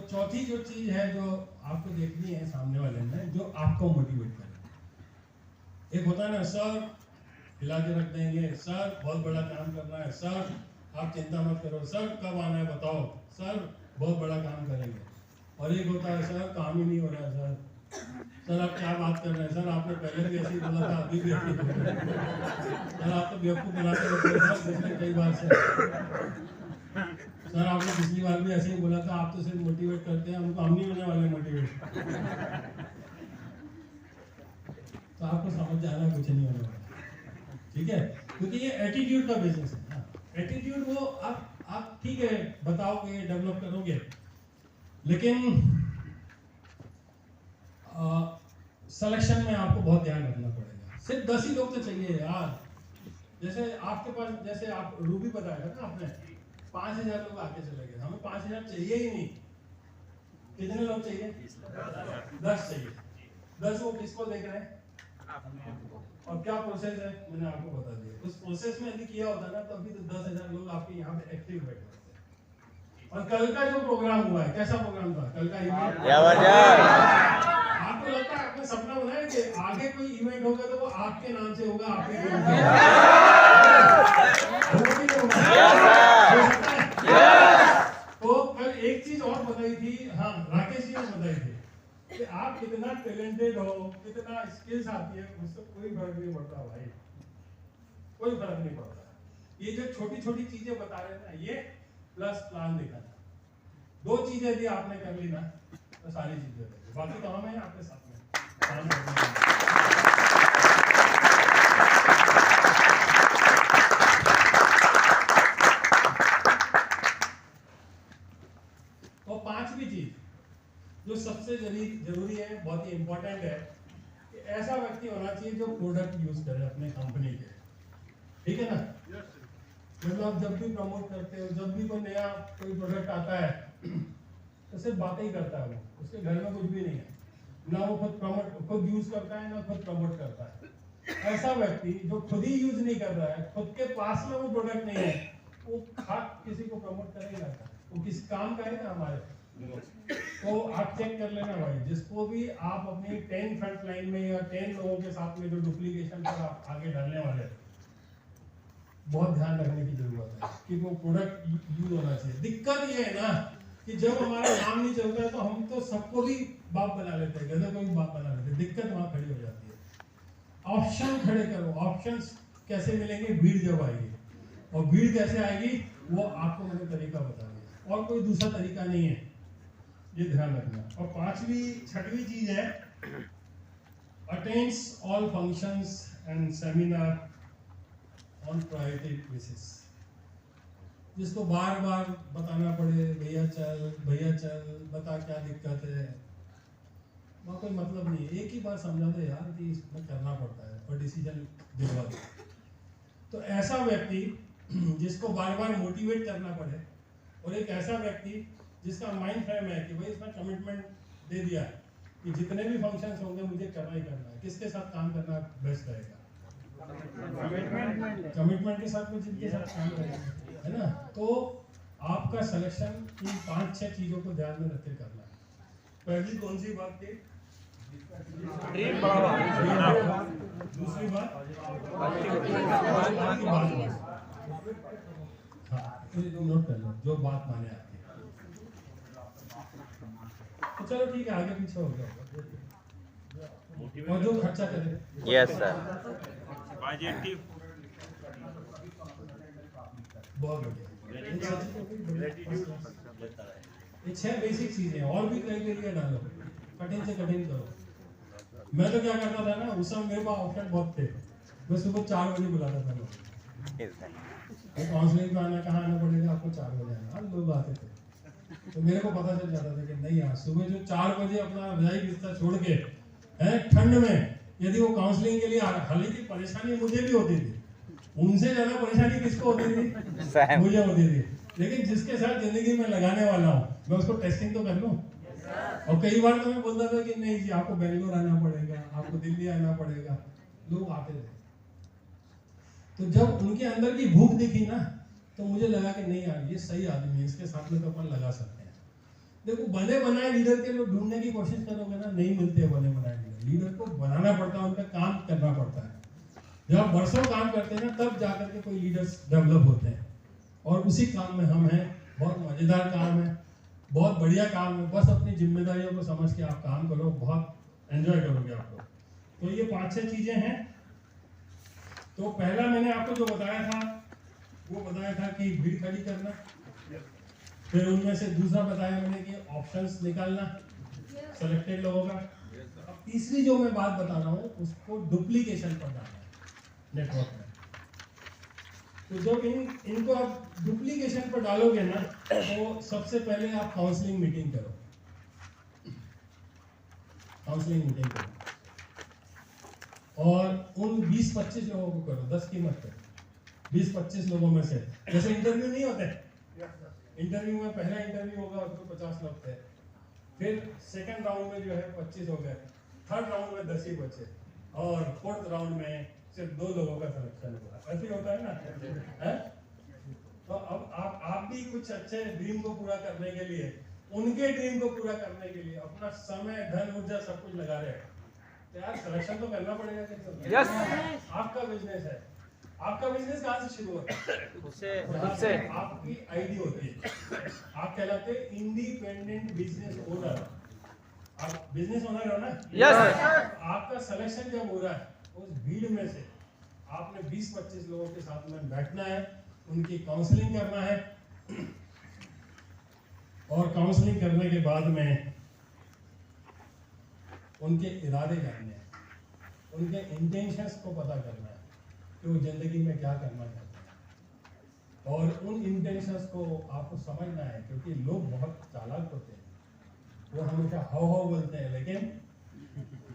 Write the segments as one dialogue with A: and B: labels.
A: चौथी जो चीज है जो आपको देखनी है सामने वाले में, जो आपको मोटिवेट करे। एक होता है ना, सर हिला के रख देंगे, सर बहुत बड़ा काम करना है, सर आप चिंता मत करो, सर कब आना है बताओ, सर बहुत बड़ा काम करेंगे। और एक होता है, सर काम ही नहीं हो रहा है, सर आप क्या बात कर रहे हैं, सर आपने पहले भी ऐसे ही बोला था, अभी भी ऐसे ही बोल रहे हैं, सर आप तो बेवकूफ बनाते रहते हैं सर पिछले कई बार से, सर आपने पिछली बार भी ऐसे ही बोला था, आप तो सिर्फ मोटिवेट करते हैं, हमको हम नहीं होने वाले मोटिवेट। तो आपको समझ जाना कुछ नहीं होने वाला, ठीक है, क्योंकि ये एटीट्यूड का बिजनेस है। एटीट्यूड वो आप ठीक है बताओगे, डेवलप करोगे, लेकिन सिलेक्शन में आपको बहुत ध्यान रखना पड़ेगा। सिर्फ 10 ही लोग तो चाहिए यार। जैसे आपके पास, जैसे आप रूबी बताया ना आपने, 5000 लोग आके चले गए, हमें 5000 चाहिए ही नहीं। कितने लोग चाहिए? 10 चाहिए। 10 वो किसको देख रहे हैं? और क्या प्रोसेस है मैंने आपको बता दिया। उस प्रोसेस में यदि किया होता ना तो अभी तो 10,000 लोग आपके यहाँ पे एक्टिव बैठे होते। और कल का जो प्रोग्राम हुआ है, कैसा प्रोग्राम था कल का इवेंट? आपको लगता है आपने सपना बनाया कि आगे कोई इवेंट होगा तो वो आपके नाम से होगा, आपके नाम से। तो कल एक चीज और बताई थी, हाँ राकेश जी ने बताई थी कि आप कितना टैलेंटेड हो, कितना स्किल्स आती है, उससे कोई फर्क नहीं पड़ता भाई, कोई फर्क नहीं पड़ता। ये जो छोटी छोटी चीजें बता रहे थे ना, ये प्लस प्लान दिखाना, 2 चीजें यदि आपने कर ली ना तो सारी चीजें हो जाएगी। बाकी तो हम हैं आपके साथ में काम करने। और 5वीं चीज जो सबसे जरूरी है, बहुत ही इंपॉर्टेंट है, कि ऐसा व्यक्ति होना चाहिए जो प्रोडक्ट यूज करे अपने कंपनी के, ठीक है ना। मतलब आप जब भी प्रमोट करते हो, जब भी कोई नया कोई प्रोडक्ट आता है तो सिर्फ बातें ही करता है वो, उसके घर में कुछ भी नहीं है, ना वो खुद यूज करता है, ना खुद प्रमोट करता है। ऐसा व्यक्ति जो खुद ही यूज नहीं कर रहा है, खुद के पास में वो प्रोडक्ट नहीं है, वो किसी को प्रमोट करेगा, वो किस काम का है ना हमारे। तो आप चेक कर लेना भाई, जिसको भी आप अपनी 10 फ्रंट लाइन में या 10 लोगों के साथ में जो डुप्लीकेशन पर आप आगे डालने वाले हैं, बहुत ध्यान रखने की जरूरत है कि वो प्रोडक्ट यूज होना चाहिए। दिक्कत ये है ना कि जब हमारा नाम नहीं चलता है तो हम तो सबको भी बाप बना लेते हैं, गधे को भी बाप बना लेते हैं। दिक्कत वहां खड़ी हो जाती है। ऑप्शन खड़े करो। ऑप्शंस कैसे मिलेंगे? भीड़ जब आएगी, और भीड़ कैसे आएगी वो आपको मैंने तरीका बता दिया, और कोई दूसरा तरीका नहीं है, ये ध्यान रखना। और 6वीं चीज है, attends all functions and seminar on priority basis. जिसको बार बार बताना पड़े, भैया चल बता क्या दिक्कत है, वहाँ कोई मतलब नहीं है। एक ही बार समझा दे यार कि इसमें करना पड़ता है और डिसीजन दिलवा दो। तो ऐसा व्यक्ति जिसको बार बार मोटिवेट करना पड़े, और एक ऐसा व्यक्ति जिसका माइंड फ्रेम है कि भाई इसमें कमिटमेंट दे दिया कि जितने भी फंक्शंस होंगे मुझे करना ही करना है। किसके साथ काम करना बेस्ट रहेगा? कमिटमेंट के साथ, जिनके साथ काम करेगा, है ना। तो आपका सिलेक्शन इन 5-6 चीजों को ध्यान में रख के करना है। पहली कौन सी बात थी? दूसरी बात नोट कर लो, जो बात माने आती है। तो चलो ठीक है, आगे पीछे हो गया और जो खर्चा करे।
B: Yes sir.
A: बहुत बढ़िया। ये 6 बेसिक चीजें, और भी क्राइटेरिया डालो, कठिन से कठिन करो। मैं तो क्या करता था ना, उस समय मेरे पास ऑप्शन बहुत थे। मैं सुबह 4 बजे बुलाता था लोग, काउंसलिंग में आना, कहाँ आना पड़ेगा आपको, 4 बजे आना। लोग आते थे तो मेरे को पता चल जाता था कि नहीं यार, सुबह जो 4 बजे अपना रजाई बिस्तर छोड़ के है ठंड में यदि वो काउंसलिंग के लिए हालांकि परेशानी मुझे भी होती थी, उनसे ज्यादा परेशानी किसको होती थी? मुझे होती थी। लेकिन जिसके साथ जिंदगी में लगाने वाला हूँ, मैं उसको टेस्टिंग तो कर लूं। और कई बार तो मैं बोलता था कि नहीं जी आपको बेंगलोर आना पड़ेगा, आपको दिल्ली आना पड़ेगा। लोग आते थे। तो जब उनके अंदर की भूख दिखी ना, तो मुझे लगा कि नहीं यार ये सही आदमी है, इसके साथ में तो अपन लगा सकते हैं। देखो बने बनाए लीडर के लोग ढूंढने की कोशिश करोगे ना, नहीं मिलते बने बनाए लीडर। लीडर को बनाना पड़ता है, उनका काम करना पड़ता है। जब आप बरसों काम करते हैं ना, तब जाकर के कोई लीडर्स डेवलप होते हैं। और उसी काम में हम हैं। बहुत मजेदार काम है, बहुत बढ़िया काम है। बस अपनी जिम्मेदारियों को समझ के आप काम करो, बहुत एंजॉय करोगे आप लोग। तो ये 5-6 चीजें हैं। तो पहला मैंने आपको जो बताया था, वो बताया था कि भीड़ खड़ी करना। फिर उनमें से दूसरा बताया मैंने कि ऑप्शंस निकालना सेलेक्टेड लोगों का। अब तीसरी जो मैं बात बता रहा हूँ, उसको डुप्लीकेशन पर डालना है नेटवर्क में। तो जब इनको आप डुप्लीकेशन पर डालोगे ना, तो सबसे पहले आप काउंसलिंग मीटिंग करो। काउंसलिंग मीटिंग करो और उन 20-25 लोगों को करो, 10 की मत करो। 20-25 लोगों में से, जैसे इंटरव्यू नहीं होते, इंटरव्यू में पहला इंटरव्यू होगा उसमें 50 लोग थे, फिर सेकंड राउंड में जो है 25 हो गए, थर्ड राउंड में 10 ही बचे, और फोर्थ राउंड में सिर्फ 2 लोगों का सिलेक्शन हुआ। ऐसे ही होता है ना, है? तो अब आप भी कुछ अच्छे ड्रीम को पूरा करने के लिए, उनके ड्रीम को पूरा करने के लिए अपना समय, धन, ऊर्जा सब कुछ लगा रहे हैं, तो यार सिलेक्शन तो करना पड़ेगा। यस, आपका बिजनेस है। आपका बिजनेस कहाँ से शुरू होता है? उससे आपकी आईडी होती है। आप कहलाते हैं इंडिपेंडेंट बिजनेस ओनर। आप बिजनेस ओनर हो ना? यस। आपका सिलेक्शन जब हो रहा है, उस भीड़ में से आपने 20-25 लोगों के साथ में बैठना है, उनकी काउंसलिंग करना है, और काउंसलिंग करने के बाद में उनके इरादे जानने हैं, उनके इंटेंशंस को पता करना है कि वो जिंदगी में क्या करना चाहते हैं, और उन इंटेंशंस को आपको समझना है। क्योंकि लोग बहुत चालाक होते हैं, वो हमेशा हाउ हाउ बोलते हैं, लेकिन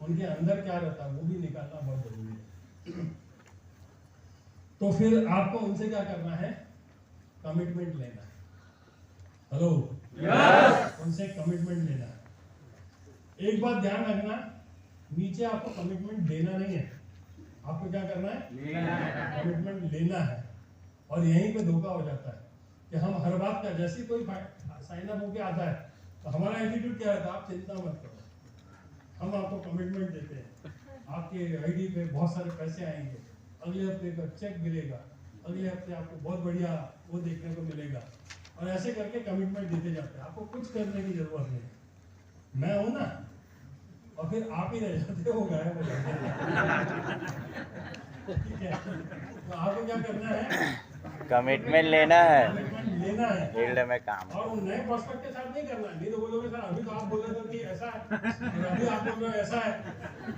A: उनके अंदर क्या रहता है वो भी निकालना बहुत जरूरी है। तो फिर आपको उनसे क्या करना है? कमिटमेंट लेना है। Hello, yes. उनसे कमिटमेंट लेना है। एक बात ध्यान रखना, नीचे आपको कमिटमेंट देना नहीं है, आपको क्या करना है? कमिटमेंट लेना है। और यहीं पे धोखा हो जाता है कि हम हर बात का, जैसे कोई साइन अप होके आता है तो हमारा एटीट्यूड क्या रहता है? आप चिंता मत करो, हम आपको कमिटमेंट देते हैं, आपके आईडी पे बहुत सारे पैसे आएंगे, अगले हफ्ते का चेक मिलेगा, अगले हफ्ते आपको बहुत बढ़िया वो देखने को मिलेगा, और ऐसे करके कमिटमेंट देते जाते हैं। आपको कुछ करने की जरूरत नहीं है, मैं हूं ना, और फिर आप ही रह जाते हो, गायब हो जाते हैं। ठीक है, तो आपको क्या करना है?
B: कमिटमेंट लेना है,
A: कमिटमेंट लेना है
B: फील्ड में काम।
A: और उन नए प्रोस्पेक्ट के साथ नहीं करना है। नहीं तो बोलोगे सर अभी तो आप बोल रहे थे कि ऐसा है, और अभी आप बोल रहे हो ऐसा है,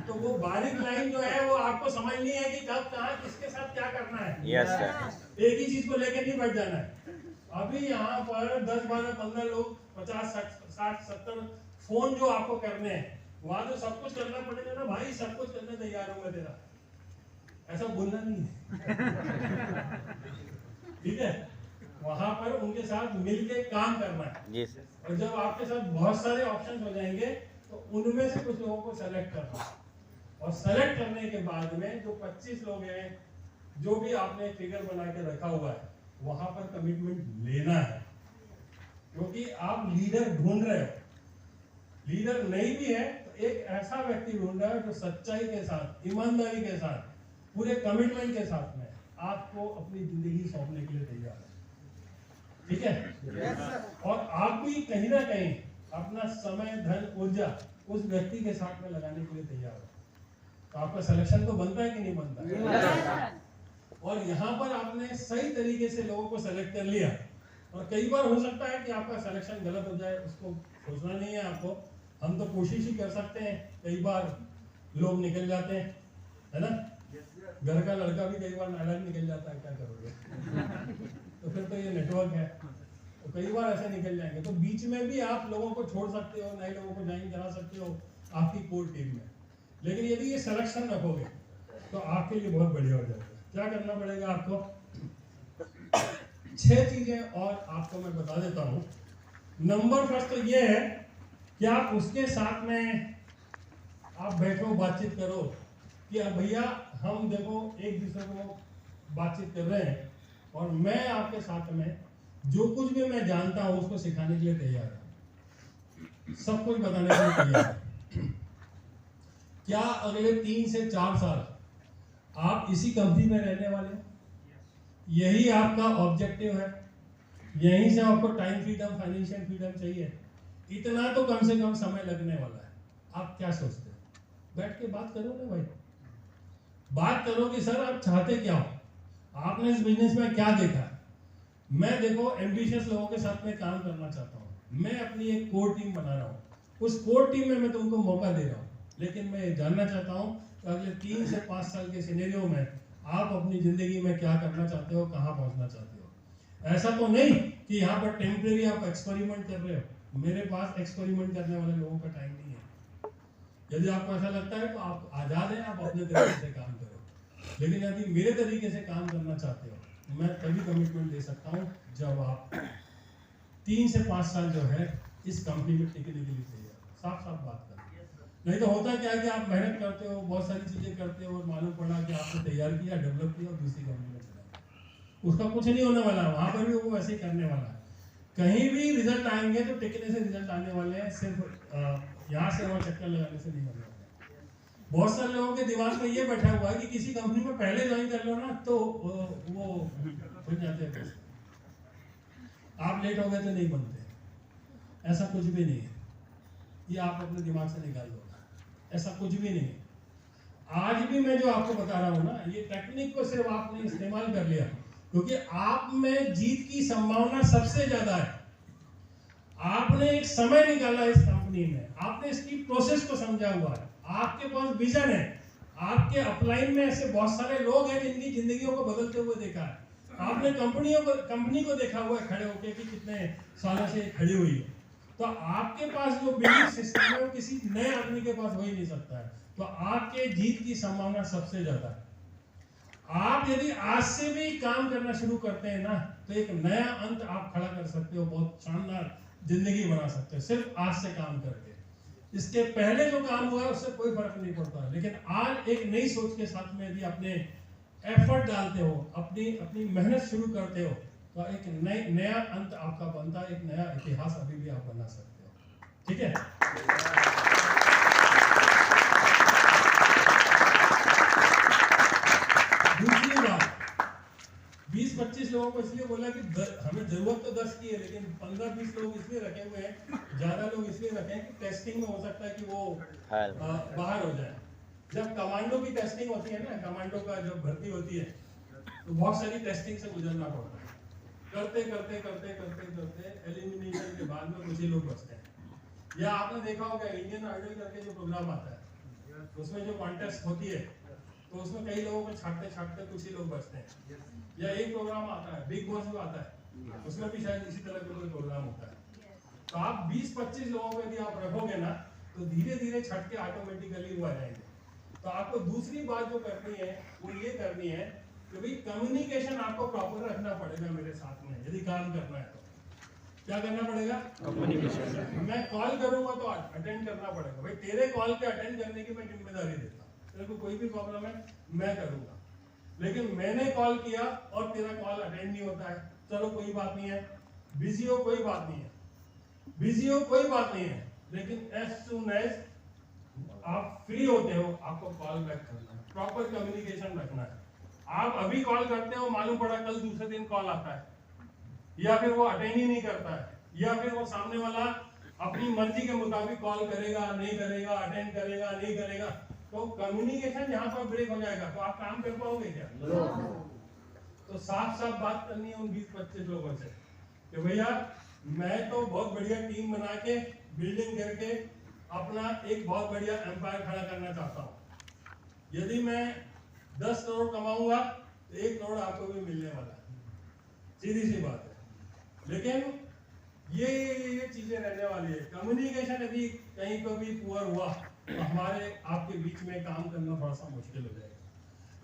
A: तो वो बारीक लाइन जो है वो आपको समझनी है कि कब कहाँ किसके साथ क्या करना है।
B: Yes sir.
A: एक ही चीज को लेकर नहीं बैठ जाना है। अभी यहाँ पर 10, 12, 15 लोग, 50, 60, 70 फोन जो आपको करने हैं, वहां तो सब कुछ करना पड़ेगा ना भाई, सब कुछ करने तैयार हूँ मैं तेरा, ऐसा बोलना नहीं है। ठीक है, वहां पर उनके साथ मिलके काम करना है।
B: जी सर।
A: और जब आपके साथ बहुत सारे ऑप्शन हो जाएंगे तो उनमें से कुछ लोगों को सेलेक्ट करना है, और सेलेक्ट करने के बाद में जो 25 लोग हैं, जो भी आपने फिगर बना के रखा हुआ है, वहां पर कमिटमेंट लेना है। क्योंकि आप लीडर ढूंढ रहे हो, लीडर नहीं भी है तो एक ऐसा व्यक्ति ढूंढ रहा है जो सच्चाई के साथ, ईमानदारी के साथ, पूरे कमिटमेंट के साथ में आपको अपनी जिंदगी सौंपने के लिए तैयार है। ठीक है, yes, और आप भी कहीं ना कहीं अपना समय, धन, ऊर्जा उस व्यक्ति के साथ में लगाने के लिए तैयार हो, तो आपका सिलेक्शन तो बनता है कि नहीं बनता है? yes, और यहाँ पर आपने सही तरीके से लोगों को सेलेक्ट कर लिया, और कई बार हो सकता है कि आपका सिलेक्शन गलत हो जाए, उसको सोचना नहीं है आपको। हम तो कोशिश ही कर सकते हैं, कई बार लोग निकल जाते हैं, है ना? घर का लड़का भी कई बार नालायक निकल जाता है, क्या करोगे? तो फिर तो ये नेटवर्क है, तो कई बार ऐसे निकल जाएंगे। तो बीच में भी आप लोगों को छोड़ सकते हो, नए लोगों को ज्वाइन करा सकते हो आपकी कोर टीम में। लेकिन यदि ये सिलेक्शन रखोगे तो आपके लिए बहुत बढ़िया हो जाएगा। क्या करना पड़ेगा आपको? 6 चीजें और आपको मैं बता देता हूँ। नंबर फर्स्ट तो ये है कि आप उसके साथ में आप बैठो, बातचीत करो कि भैया हम देखो एक दूसरे को बातचीत कर रहे हैं, और मैं आपके साथ में जो कुछ भी मैं जानता हूं उसको सिखाने के लिए तैयार हूं। सब कुछ बताने के लिए तैयार है। क्या अगले 3 से 4 साल आप इसी कंपनी में रहने वाले हो? यही आपका ऑब्जेक्टिव है? यहीं से आपको टाइम फ्रीडम, फाइनेंशियल फ्रीडम चाहिए? इतना तो कम से कम समय लगने वाला है। आप क्या सोचते हो? बैठ के बात करो ना भाई, बात करो कि सर आप चाहते क्या हो, आपने इस बिजनेस में क्या देखा। मैं देखो एम्बिशियस लोगों के साथ में काम करना चाहता हूँ। मैं अपनी एक कोर टीम बना रहा हूँ, उस कोर टीम में मैं तुमको मौका दे रहा हूँ, लेकिन मैं जानना चाहता हूँ कि अगले 3 से 5 साल के सिनेरियो में आप अपनी जिंदगी में क्या करना चाहते हो, कहाँ पहुँचना चाहते हो। ऐसा तो नहीं कि यहाँ पर टेम्परेरी आप एक्सपेरिमेंट कर रहे हो। मेरे पास एक्सपेरिमेंट करने वाले लोगों का टाइम नहीं है। यदि आपको ऐसा लगता है तो आप आजाद हैं, आप अपने तरीके से काम करो, लेकिन यदि मेरे तरीके से काम करना चाहते हो तो मैं तभी कमिटमेंट दे सकता हूँ जब आप 3 से 5 साल जो है इस कंपनी में टिकने के लिए तैयार। साफ साफ बात कर, नहीं तो होता क्या है कि आप मेहनत करते हो, बहुत सारी चीजें करते हो और मालूम पड़ा कि आपने तैयार किया, डेवलप किया और दूसरी कंपनी में चला गया। उसका कुछ नहीं होने वाला, वहां पर भी वो वैसे ही करने वाला है। कहीं भी रिजल्ट आएंगे तो टिकने से रिजल्ट आने वाले हैं, सिर्फ यहाँ से वहाँ चक्कर लगाने से नहीं होने वाले। बहुत सारे लोगों के दिमाग में ये बैठा हुआ है कि किसी कंपनी में पहले ज्वाइन कर लो ना तो वो हो जाते हैं पैसे, आप लेट हो गए तो नहीं बनते। ऐसा कुछ भी नहीं है, ये आप अपने दिमाग से निकाल दो, ऐसा कुछ भी नहीं है। आज भी मैं जो आपको बता रहा हूँ ना, ये टेक्निक को सिर्फ आपने इस्तेमाल कर लिया क्योंकि आप में जीत की संभावना सबसे ज्यादा है। आपने एक समय निकाला इस कंपनी में, आपने इसकी प्रोसेस को समझा हुआ है, आपके पास विजन है, आपके अपलाइन में ऐसे बहुत सारे लोग हैं जिनकी जिंदगियों को बदलते हुए देखा है। आपने कंपनी को देखा हुआ है खड़े होके कि कितने सालों से खड़ी हुई है। तो आपके पास जो बिलीफ सिस्टम है वो किसी नए आदमी के पास हो ही नहीं सकता है। तो आपके जीत की संभावना सबसे ज्यादा है। आप यदि आज से भी काम करना शुरू करते हैं ना तो एक नया अंत आप खड़ा कर सकते हो, बहुत शानदार जिंदगी बना सकते हो सिर्फ आज से काम करके। इसके पहले जो काम हुआ है उससे कोई फर्क नहीं पड़ता, लेकिन आज एक नई सोच के साथ में यदि अपने एफर्ट डालते हो, अपनी मेहनत शुरू करते हो तो एक नया अंत आपका बनता है, एक नया इतिहास अभी भी आप बना सकते हो। ठीक है, दूसरी बात, 20-25 लोगों को इसलिए बोला कि हमें जरूरत तो 10 की है, लेकिन 15-20 लोग इसलिए रखे हुए हैं, ज्यादा लोग इसलिए रखे हैं कि टेस्टिंग में हो सकता है कि वो बाहर हो जाए। जब कमांडो की टेस्टिंग होती है ना, कमांडो का जब भर्ती होती है तो बहुत सारी टेस्टिंग से गुजरना पड़ता है। करते करते करते करते करते एलिमिनेशन के बाद में कुछ ही लोग बचते हैं। या आपने देखा होगा इंडियन आइडल करके जो प्रोग्राम आता है, उसमें जो कॉन्टेस्ट होती है तो उसमें कई लोगों को छाटते छाटते कुछ ही लोग बचते हैं। या एक प्रोग्राम आता है बिग बॉस जो आता है, उसमें भी शायद इसी तरह का कोई प्रोग्राम होता है। तो आप 20-25 लोगों को यदि आप रखोगे ना तो धीरे धीरे छट के ऑटोमेटिकली वो आ जाएंगे। तो आपको दूसरी बात जो करनी है वो ये करनी है कि भाई कम्युनिकेशन आपको प्रॉपर रखना पड़ेगा मेरे साथ में यदि काम करना है। तो क्या करना पड़ेगा? कम्युनिकेशन। मैं कॉल करूंगा तो अटेंड करना पड़ेगा। भाई तेरे कॉल पे अटेंड करने की मैं जिम्मेदारी देता हूँ, तेरे को कोई भी प्रॉब्लम है मैं करूंगा, लेकिन मैंने कॉल किया और तेरा कॉल अटेंड नहीं होता है, चलो कोई बात नहीं है, बिजी हो कोई बात नहीं है, बिजी हो कोई बात नहीं है, लेकिन एज सून एज आप फ्री होते हो आपको कॉल बैक करना है, प्रॉपर कम्युनिकेशन रखना है। आप अभी कॉल करते हो, मालूम पड़ा कल दूसरे दिन कॉल आता है, या फिर वो अटेंड ही नहीं करता है, या फिर वो सामने वाला अपनी मर्जी के मुताबिक कॉल करेगा नहीं करेगा, अटेंड करेगा नहीं करेगा, तो कम्युनिकेशन यहाँ पर ब्रेक हो जाएगा। तो आप काम कर पाओगे क्या? तो साफ साफ बात करनी है उन 20-25 लोगों से कि भैया मैं तो बहुत बढ़िया टीम बना के बिल्डिंग करके अपना एक बहुत बढ़िया एम्पायर खड़ा करना चाहता हूँ। यदि मैं 10 करोड़ कमाऊंगा तो 1 करोड़ आपको भी मिलने वाला है, सीधी सी बात है। लेकिन ये चीजें रहने वाली है। कम्युनिकेशन यदि कहीं पर भी पुअर हुआ तो हमारे आपके बीच में काम करना थोड़ा सा मुश्किल हो जाएगा।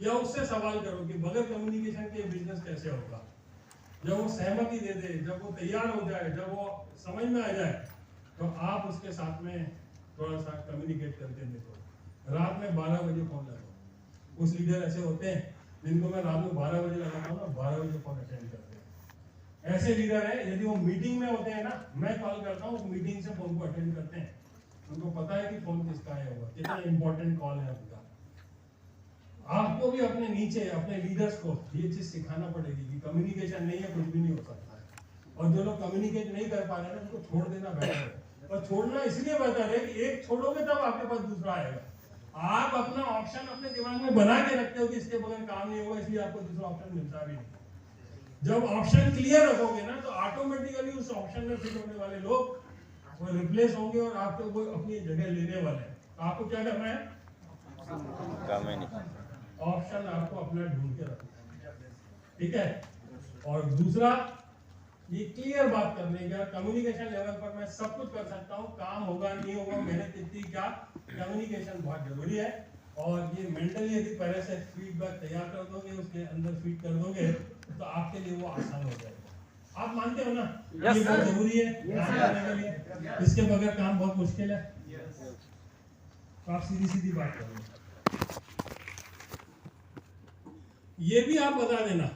A: या उससे सवाल करो कि बगैर कम्युनिकेशन के बिजनेस कैसे होगा। जब वो सहमति दे दे, जब वो तैयार हो जाए, जब वो समझ में आ जाए, तो आप उसके साथ में थोड़ा सा कम्युनिकेट करके देखो। रात में 12 बजे फोन लगाओ। कुछ लीडर ऐसे होते हैं जिनको मैं रात में 12 बजे लगाता हूँ ना, 12 बजे फोन अटेंड करते हैं। ऐसे लीडर है, यदि वो मीटिंग में होते हैं ना, मैं कॉल करता हूँ, मीटिंग से फोन को अटेंड करते हैं, उनको पता है कि फोन किसका है, होगा कितना इंपॉर्टेंट कॉल है उनका। आपको भी अपने नीचे अपने लीडर्स को ये चीज सिखाना पड़ेगी कि कम्युनिकेशन नहीं है कुछ भी नहीं हो सकता है, और जो लोग कम्युनिकेट नहीं कर पा रहे हैं उनको छोड़ देना बेहतर है। और छोड़ना इसलिए बेहतर है कि एक छोड़ोगे तब आपके पास दूसरा आएगा। आप अपना ऑप्शन अपने दिमाग में बना के रखते हो कि इसके बगैर काम नहीं होगा, इसलिए आपको दूसरा ऑप्शन मिलता भी नहीं। जब ऑप्शन क्लियर रखोगे ना तो ऑटोमेटिकली उस ऑप्शन में फिट होने वाले लोग वो रिप्लेस होंगे और आपको वो अपनी जगह लेने वाले हैं। तो आपको क्या करना है, ऑप्शन आपको अपना ढूंढ के रखना है, ठीक है। और दूसरा ये क्लियर बात करने का, कम्युनिकेशन लेवल पर मैं सब कुछ कर सकता हूँ, काम होगा नहीं होगा, मेहनत कितनी क्या, कम्युनिकेशन बहुत जरूरी है। और ये मेंटली यदि पहले से फीडबैक तैयार कर दोगे, उसके अंदर फीड कर दोगे तो आपके लिए वो आसान हो जाएगा। आप मानते हो ना ये बहुत जरूरी है काम करने के लिए, इसके बगैर काम बहुत मुश्किल है। तो आप सीधी सीधी बात करो, ये भी आप बता देना